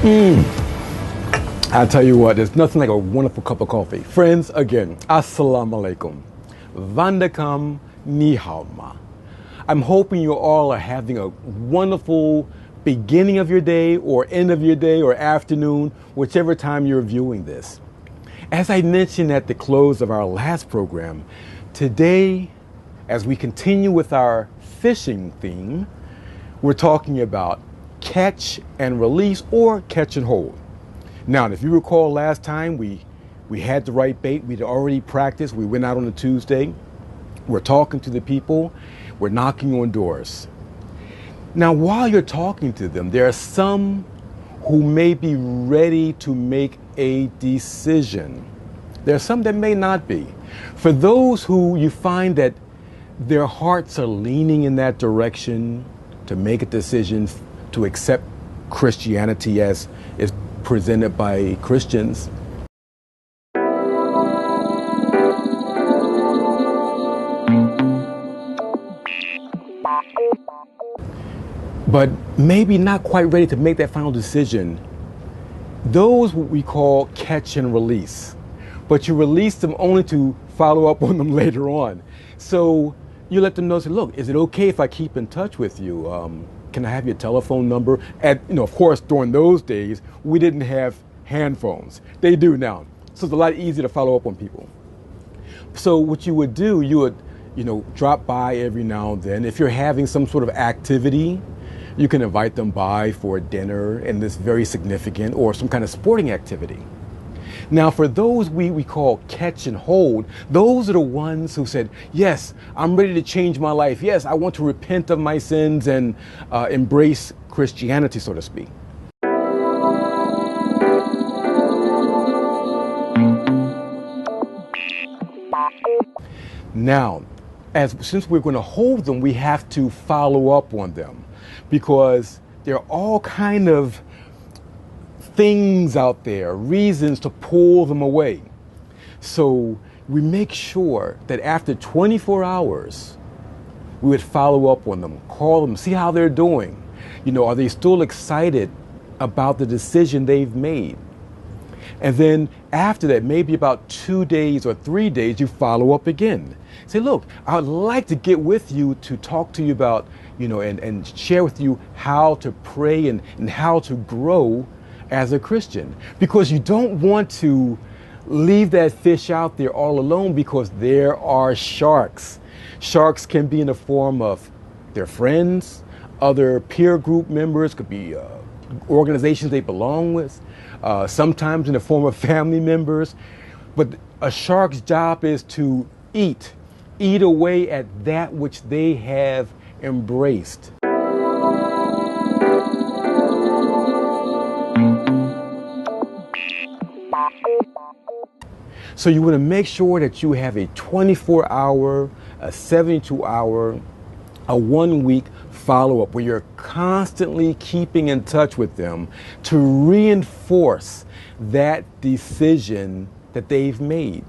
I tell you what, there's nothing like a wonderful cup of coffee. Friends, again, assalamu alaikum. Vandakam ni hao ma. I'm hoping you all are having a wonderful beginning of your day or end of your day or afternoon, whichever time you're viewing this. As I mentioned at the close of our last program, today, as we continue with our fishing theme, we're talking about catch and release or catch and hold. Now, if you recall last time, we had the right bait. We'd already practiced. We went out on a Tuesday. We're talking to the people. We're knocking on doors. Now, while you're talking to them, there are some who may be ready to make a decision. There are some that may not be. For those who you find that their hearts are leaning in that direction to make a decision to accept Christianity as is presented by Christians, but maybe not quite ready to make that final decision, those what we call catch and release. But you release them only to follow up on them later on. So you let them know, say, look, is it okay if I keep in touch with you? Can I have your telephone number? Of course, during those days, we didn't have hand phones. They do now. So it's a lot easier to follow up on people. So what you would do, you would, drop by every now and then. If you're having some sort of activity, you can invite them by for dinner and this very significant or some kind of sporting activity. Now, for those we call catch and hold, those are the ones who said, yes, I'm ready to change my life. Yes, I want to repent of my sins and embrace Christianity, so to speak. Now, since we're going to hold them, we have to follow up on them because there are all kind of things out there, reasons to pull them away. So we make sure that after 24 hours, we would follow up on them, call them, see how they're doing. Are they still excited about the decision they've made? And then after that, maybe about 2 days or 3 days, you follow up again. Say, look, I'd like to get with you to talk to you about, and share with you how to pray and how to grow as a Christian. Because you don't want to leave that fish out there all alone because there are sharks. Sharks can be in the form of their friends, other peer group members, could be organizations they belong with, sometimes in the form of family members. But a shark's job is to eat away at that which they have embraced. So you want to make sure that you have a 24-hour, a 72-hour, a 1-week follow-up where you're constantly keeping in touch with them to reinforce that decision that they've made.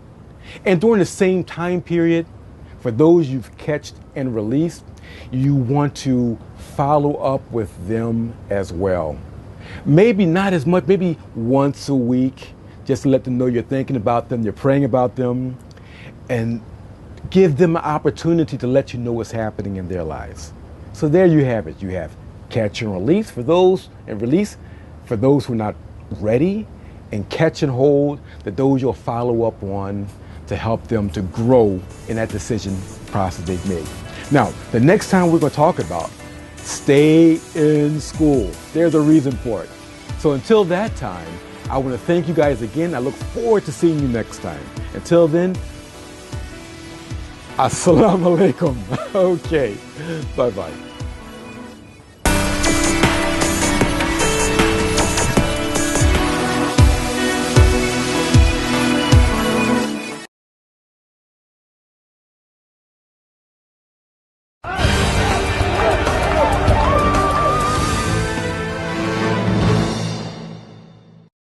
And during the same time period, for those you've catched and released, you want to follow up with them as well. Maybe not as much, maybe once a week, just to let them know you're thinking about them, you're praying about them, and give them an opportunity to let you know what's happening in their lives. So there you have it. You have catch and release for those, and release for those who are not ready, and catch and hold that those you'll follow up on to help them to grow in that decision process they've made. Now, the next time we're going to talk about stay in school. There's a reason for it. So until that time, I want to thank you guys again. I look forward to seeing you next time. Until then, assalamu alaikum. Okay, bye-bye.